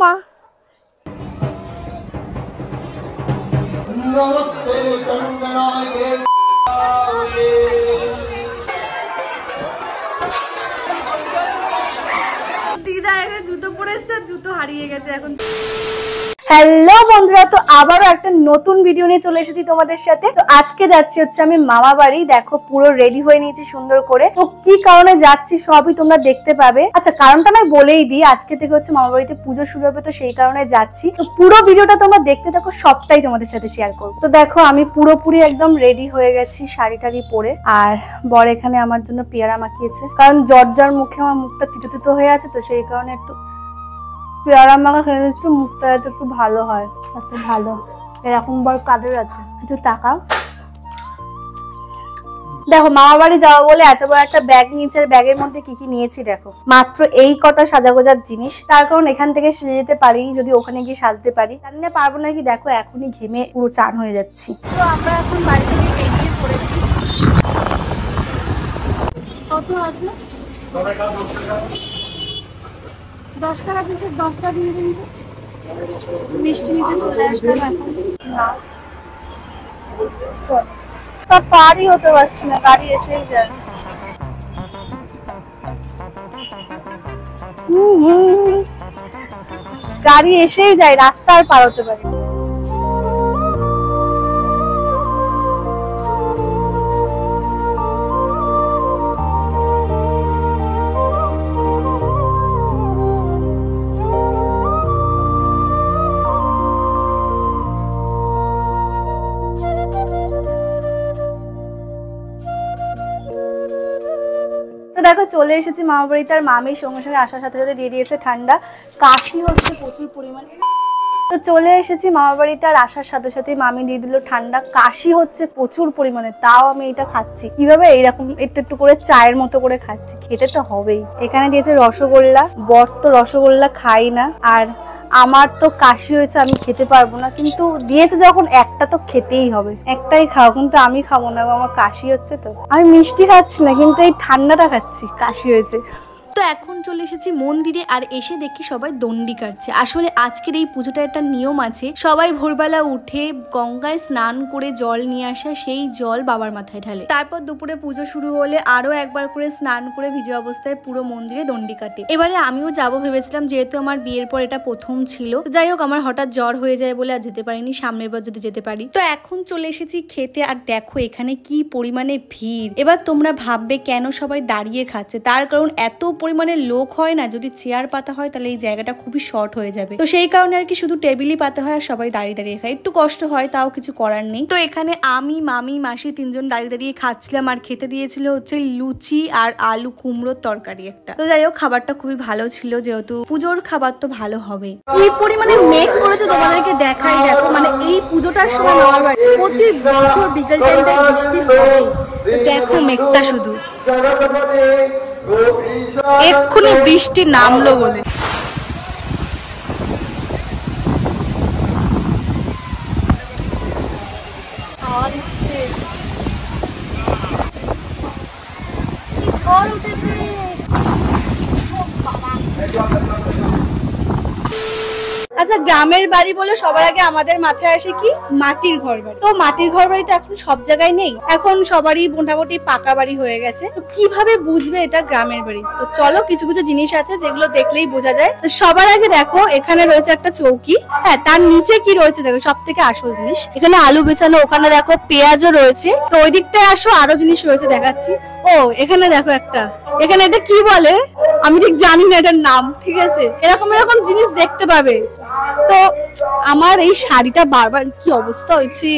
মা। দিদা এখানে জুতো পরে এসছে, জুতো হারিয়ে গেছে এখন। হ্যালো বন্ধুরা, তো আবারও একটা নতুন ভিডিও নিয়ে চলে এসেছি তোমাদের সাথে। তো আজকে যাচ্ছি হচ্ছে আমি মামা বাড়ি। দেখো পুরো রেডি হয়ে নিয়েছি সুন্দর করে। তো কি কারণে যাচ্ছি সবই তোমরা দেখতে পাবে। আচ্ছা কারণটা আমি বলেই দিই, আজকে থেকে হচ্ছে মামা বাড়িতে পুজো শুরু হবে, তো সেই কারণে যাচ্ছি। তো পুরো ভিডিওটা তোমরা দেখতে থাকো, সবটাই তোমাদের সাথে শেয়ার করবো। তো দেখো আমি পুরোপুরি একদম রেডি হয়ে গেছি শাড়ি টাড়ি পরে। আর বর এখানে আমার জন্য পেয়ারা মাখিয়েছে, কারণ জ্বর মুখে আমার মুখটা তিতো হয়ে আছে, তো সেই কারণে একটু পেয়ারা মাখা খেলে একটু মুখটা একটু ভালো হয়, একটু ভালো। এরকম বড় কাদের আছে, একটু তাকাও। দেখো মামা বাড়ি যাওয়া বলে এত বড় একটা ব্যাগ নিয়েছে, আর ব্যাগের মধ্যে কি কি নিয়েছি দেখো। মাত্র এই কটা সাজাগোজার জিনিস, তার কারণ এখান থেকে সেজে যেতে পারি, যদি ওখানে গিয়ে সাজতে পারি। জানি না পারবো নাকি, দেখো এখনই ঘেমে পুরো চান হয়ে যাচ্ছি। তো আমরা এখন বাড়ি থেকে বেরিয়ে পড়েছি। কত আছে? 10 টাকা দিচ্ছে, 10 টাকা দিয়ে দিন। মিষ্টি নিতে চলে আসলাম এখন। না চল, তা পারি হতে পারছি না, গাড়ি এসেই যায়। গাড়ি এসেই যায়, রাস্তা আর পার হতে পারি। দেখো চলে এসেছি মামা বাড়িতে, আর মামির সঙ্গে সঙ্গে আসার সাথে সাথে দিয়ে দিয়েছে ঠান্ডা। কাশি হচ্ছে প্রচুর পরিমাণে। তো চলে এসেছি মামা বাড়িতে, আর আসার সাথে সাথে মামি দিয়ে দিল ঠান্ডা। কাশি হচ্ছে প্রচুর পরিমাণে, তাও আমি এটা খাচ্ছি। কিভাবে এইরকম একটু একটু করে চায়ের মতো করে খাচ্ছি, খেতে তো হবেই। এখানে দিয়েছে রসগোল্লা, বর তো রসগোল্লা খাই না, আর আমার তো কাশি হয়েছে, আমি খেতে পারবো না, কিন্তু দিয়েছে যখন একটা তো খেতেই হবে। একটাই খাও, কিন্তু আমি খাবো না, আমার কাশি হচ্ছে। তো আমি মিষ্টি খাচ্ছি না, কিন্তু এই ঠান্ডাটা খাচ্ছি, কাশি হয়েছে। তো এখন চলে এসেছি মন্দিরে, আর এসে দেখি সবাই দণ্ডি কাটছে। আসলে আজকের এই পুজোটা একটা নিয়ম আছে, সবাই ভোরবেলা উঠে গঙ্গায় স্নান করে জল নিয়ে আসা, সেই জল বাবার মাথায় ঢালে। তারপর দুপুরে পুজো শুরু হলে আরো একবার করে স্নান করে ভিজে অবস্থায় পুরো মন্দিরে দণ্ডি কাটে। এবারে আমিও যাবো ভেবেছিলাম, যেহেতু আমার বিয়ের পর এটা প্রথম ছিল। যাই হোক, আমার হঠাৎ জ্বর হয়ে যায় বলে আর যেতে পারিনি, সামনের বার যদি যেতে পারি। তো এখন চলে এসেছি খেতে, আর দেখো এখানে কি পরিমাণে ভিড়। এবার তোমরা ভাববে কেন সবাই দাঁড়িয়ে খাচ্ছে, তার কারণ এত পরিমাণে লোক হয় না, যদি চেয়ার পাতা হয় তাহলে এই জায়গাটা খুবই শর্ট হয়ে যাবে। তো সেই কারণে আর কি শুধু টেবিলই পাতা হয়, আর সবাই দাঁড়িয়ে দাঁড়িয়ে খায়। একটু কষ্ট হয়, তাও কিছু করার নেই। তো এখানে আমি, মামি, মাসি তিনজন দাঁড়িয়ে দাঁড়িয়ে খাচ্ছিলাম, আর খেতে দিয়েছিল হচ্ছে লুচি আর আলু কুমড়োর তরকারি একটা। তো যাই হোক, খাবারটা খুবই ভালো ছিল, যেহেতু পুজোর খাবার তো ভালো হবে। কি পরিমাণে মেঘ করেছে তোমাদেরকে দেখাই। দেখো মানে এই পুজোটার সময় মামার বাড়ি প্রতি বছর বিকেল টাইমটায় বৃষ্টি হয়। দেখো মেঘটা শুধু, এক্ষুনি বৃষ্টি নামলো বলে। ঝড় উঠেছে। আচ্ছা গ্রামের বাড়ি বলে সবার আগে আমাদের মাথায় আসে কি মাটির ঘর বাড়ি। তো মাটির ঘর বাড়ি তো এখন সব জায়গায় নেই, এখন সবারই মোটামুটি পাকা বাড়ি হয়ে গেছে। তো কিভাবে বুঝবে এটা গ্রামের বাড়ি? তো চলো কিছু কিছু জিনিস আছে যেগুলো দেখলেই বোঝা যায়। তো সবার আগে দেখো এখানে রয়েছে একটা চৌকি, হ্যাঁ তার নিচে কি রয়েছে দেখো, সব থেকে আসল জিনিস এখানে আলু বেছানো। ওখানে দেখো পেঁয়াজও রয়েছে। তো ওই দিকটায় আসো, আরো জিনিস রয়েছে দেখাচ্ছি। ও এখানে দেখো একটা, এখানে এটা কি বলে আমি ঠিক জানি না এটার নাম, ঠিক আছে। এরকম এরকম জিনিস দেখতে পাবে। তো আমার এই শাড়িটা বারবার কি অবস্থা হয়েছে,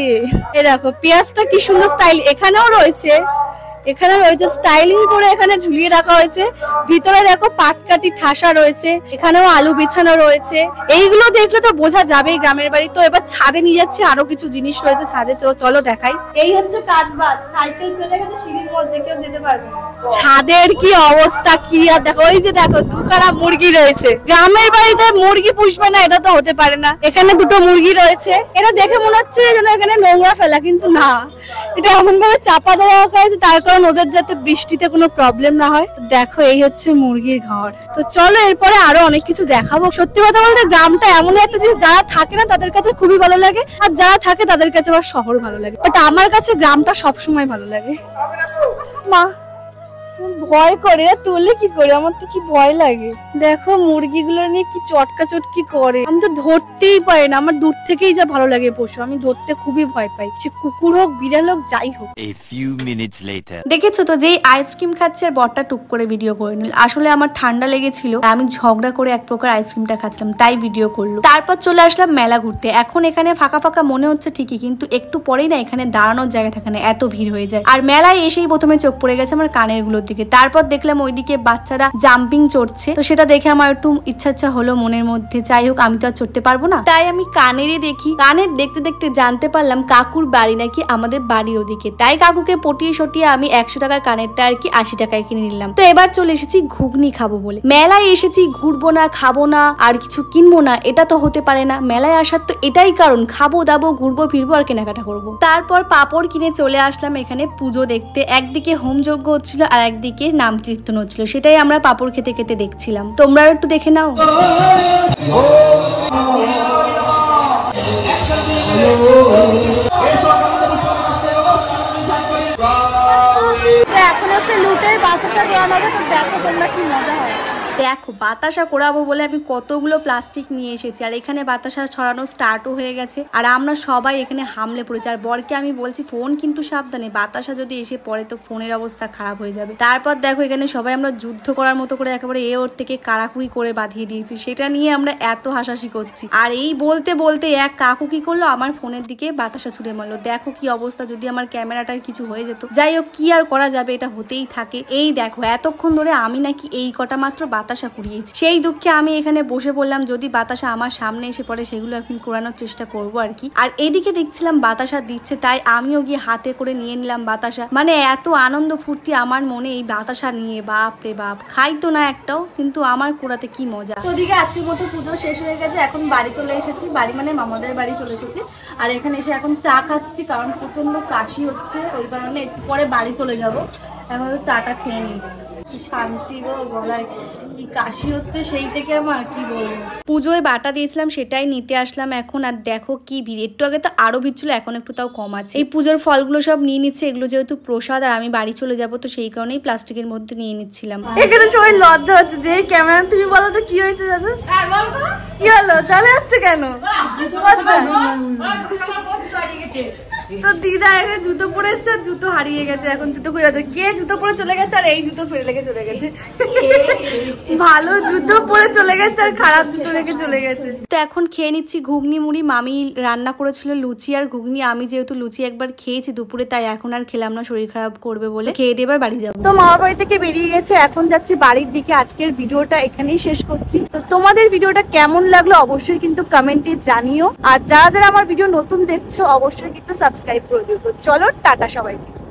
এ দেখো পেঁয়াজটা কি সুন্দর স্টাইল এখানেও রয়েছে। এখানে রয়েছে স্টাইলিং করে এখানে ঝুলিয়ে রাখা হয়েছে। ভিতরে দেখো পাটকাঠি ঠাসা রয়েছে, এখানেও আলু বিছানো রয়েছে। এইগুলো দেখলে তো বোঝা যাবেই গ্রামের বাড়ি। তো এবার ছাদে নিয়ে যাচ্ছি, আরো কিছু জিনিস রয়েছে ছাদে, তো চলো দেখাই। এই হচ্ছে কাজবাজ, সাইকেল ফেলে গেছে সিঁড়ির মধ্যে, কেউ যেতে পারবে না। ছাদের কি অবস্থা কি আর দেখো, ওই যে দেখো দুখানা মুরগি রয়েছে। গ্রামের বাড়িতে মুরগি পুষবে না এটা তো হতে পারে না। এখানে দুটো মুরগি রয়েছে, এটা দেখে মনে হচ্ছে যেন এখানে নোংরা ফেলা, কিন্তু না, এটা এমন ভাবে চাপা দেওয়া হয়েছে তার কারণ ওদের যাতে বৃষ্টিতে কোনো প্রবলেম না হয়। দেখো এই হচ্ছে মুরগির ঘর। তো চলো এরপরে আরো অনেক কিছু দেখাবো। সত্যি কথা বলতে গ্রামটা এমন একটা জিনিস, যারা থাকে না তাদের কাছে খুবই ভালো লাগে, আর যারা থাকে তাদের কাছে আবার শহর ভালো লাগে, বাট আমার কাছে গ্রামটা সবসময় ভালো লাগে। মা ভয় করে, তুললে কি করে, আমার তো কি ভয় লাগে। দেখো মুরগিগুলো নিয়ে কি চটকা চটকি করে, আমি তো ধরতেই পারি না। আমার দূর থেকেই যা ভালো লাগে পশু, আমি ধরতে খুবই ভয় পাই, সে কুকুর হোক বিড়াল হোক যাই হোক। দেখেছো তো যেই আইসক্রিম খাচ্ছে আর বরটা টুক করে ভিডিও করে নিল। আসলে আমার ঠান্ডা লেগেছিল, আমি ঝগড়া করে এক প্রকার আইসক্রিমটা খাচ্ছিলাম, তাই ভিডিও করলো। তারপর চলে আসলাম মেলা ঘুরতে। এখন এখানে ফাঁকা ফাঁকা মনে হচ্ছে ঠিকই, কিন্তু একটু পরেই না এখানে দাঁড়ানোর জায়গা থাকে না, এত ভিড় হয়ে যায়। আর মেলায় এসেই প্রথমে চোখ পড়ে গেছে আমার কানের গুলোর দিকে। তারপর দেখলাম ওইদিকে বাচ্চারা জাম্পিং চড়ছে, তো সেটা দেখে আমার একটু ইচ্ছা হলো মনের মধ্যে। যাই হোক আমি তো আর চড়তে পারবো না, তাই আমি কানেরই দেখি। কানের দেখতে দেখতে জানতে পারলাম কাকুর বাড়ি নাকি আমাদের বাড়ির ওদিকে। তাই কাকুকে পটিয়ে সটিয়ে আমি 100 টাকার কানেরটা আর কি 80 টাকায় কিনে নিলাম। তো এবার চলে এসেছি ঘুগনি খাবো বলে। মেলায় এসেছি, ঘুরবো না, খাবো না, আর কিছু কিনবো না, এটা তো হতে পারে না। মেলায় আসার তো এটাই কারণ, খাবো দাবো, ঘুরবো ফিরবো আর কেনাকাটা করবো। তারপর পাপড় কিনে চলে আসলাম এখানে পুজো দেখতে। একদিকে হোমযজ্ঞ হচ্ছিল আর একদিকে নাম কীর্তন হচ্ছিল, সেটাই আমরা পাপড় খেতে খেতে দেখছিলাম। তোমরাও একটু দেখে নাও। এখন হচ্ছে লুটের বাতাসা দেওয়া হবে, তো দেখো তোমরা কি মজা হয়। দেখো বাতাসা করাবো বলে আমি কতগুলো প্লাস্টিক নিয়ে এসেছি, আর এখানে বাতাসা ছড়ানো স্টার্টও হয়ে গেছে, আর আমরা সবাই এখানে হামলে পড়েছি। আর বরকে আমি বলছি ফোন কিন্তু সাবধানে, বাতাসা যদি এসে পড়ে তো ফোনের অবস্থা খারাপ হয়ে যাবে। তারপর দেখো এখানে সবাই আমরা যুদ্ধ করার মতো করে একেবারে ওর থেকে কাড়াকুড়ি করে বাঁধিয়ে দিয়েছি, সেটা নিয়ে আমরা এত হাসাহাসি করছি। আর এই বলতে বলতে এক কাকু কি করলো, আমার ফোনের দিকে বাতাসা ছুড়ে মারলো। দেখো কি অবস্থা, যদি আমার ক্যামেরাটার কিছু হয়ে যেত। যাই হোক কি আর করা যাবে, এটা হতেই থাকে। এই দেখো এতক্ষণ ধরে আমি নাকি এই কটা মাত্র বাতাসা কুড়িয়েছি, সেই দুঃখে আমি এখানে বসে পড়লাম। যদি বাতাসা আমার সামনে এসে পড়ে সেগুলো এখন কুড়ানোর চেষ্টা করবো আর কি। আর এদিকে দেখছিলাম বাতাসা দিচ্ছে, তাই আমিও গিয়ে হাতে করে নিয়ে নিলাম বাতাসা। মানে এত আনন্দ ফুর্তি আমার মনে এই বাতাসা নিয়ে, বাপ রে বাপ। খাই তো না একটাও, কিন্তু আমার কুড়াতে কি মজা। ওদিকে আজকের মতো পুজো শেষ হয়ে গেছে, এখন বাড়ি চলে এসেছি। বাড়ি মানে মামাদের বাড়ি চলে এসেছি। আর এখানে এসে এখন চা খাচ্ছি, কারণ প্রচন্ড কাশি হচ্ছে, ওই কারণে একটু পরে বাড়ি চলে যাবো। এখন চাটা খেয়ে নিই। শান্তি গো গলায়, কি কাশি হচ্ছে সেই থেকে আমার কি বলবো। পুজোয় বাটা দিয়েছিলাম সেটাই নিতে আসলাম এখন। আর দেখো কি ভিড়, একটু আগে তো আরো ভিড় ছিল, এখন একটু তাও কম আছে। এই পুজোর ফলগুলো সব নিয়ে নিচ্ছে, এগুলো যেহেতু প্রসাদ আর আমি বাড়ি চলে যাবো, তো সেই কারণেই প্লাস্টিকের মধ্যে নিয়ে নিচ্ছিলাম। এখানে সবাই লজ্জা হচ্ছে যে ক্যামেরা, তুমি বলো তো কি হয়েছে দাদা, কি হলো, চলে যাচ্ছে কেন? তো দিদা এখানে জুতো পরে এসছে, জুতো হারিয়ে গেছে, এখন জুতো খুঁজে যাচ্ছে। কে জুতো পরে চলে গেছে আর এই জুতো ফেলে রেখে চলে গেছে। ভালো জুতো পরে চলে গেছে আর খারাপ জুতো রেখে চলে গেছে। তো এখন খেয়ে নিচ্ছি ঘুগনি মুড়ি। মামি রান্না করেছিল লুচি আর ঘুগনি, আমি যেহেতু লুচি একবার খেয়েছি দুপুরে, তাই এখন আর খেলাম না, শরীর খারাপ করবে বলে। খেয়ে দিয়ে এবার বাড়ি যাবো। তো মামার বাড়ি থেকে বেরিয়ে গেছে, এখন যাচ্ছি বাড়ির দিকে। আজকের ভিডিওটা এখানেই শেষ করছি। তো তোমাদের ভিডিওটা কেমন লাগলো অবশ্যই কিন্তু কমেন্টে জানিও, আর যারা যারা আমার ভিডিও নতুন দেখছো অবশ্যই কিন্তু সাবস্ক্রাইব করে দিও। তো চলো টাটা সবাইকে।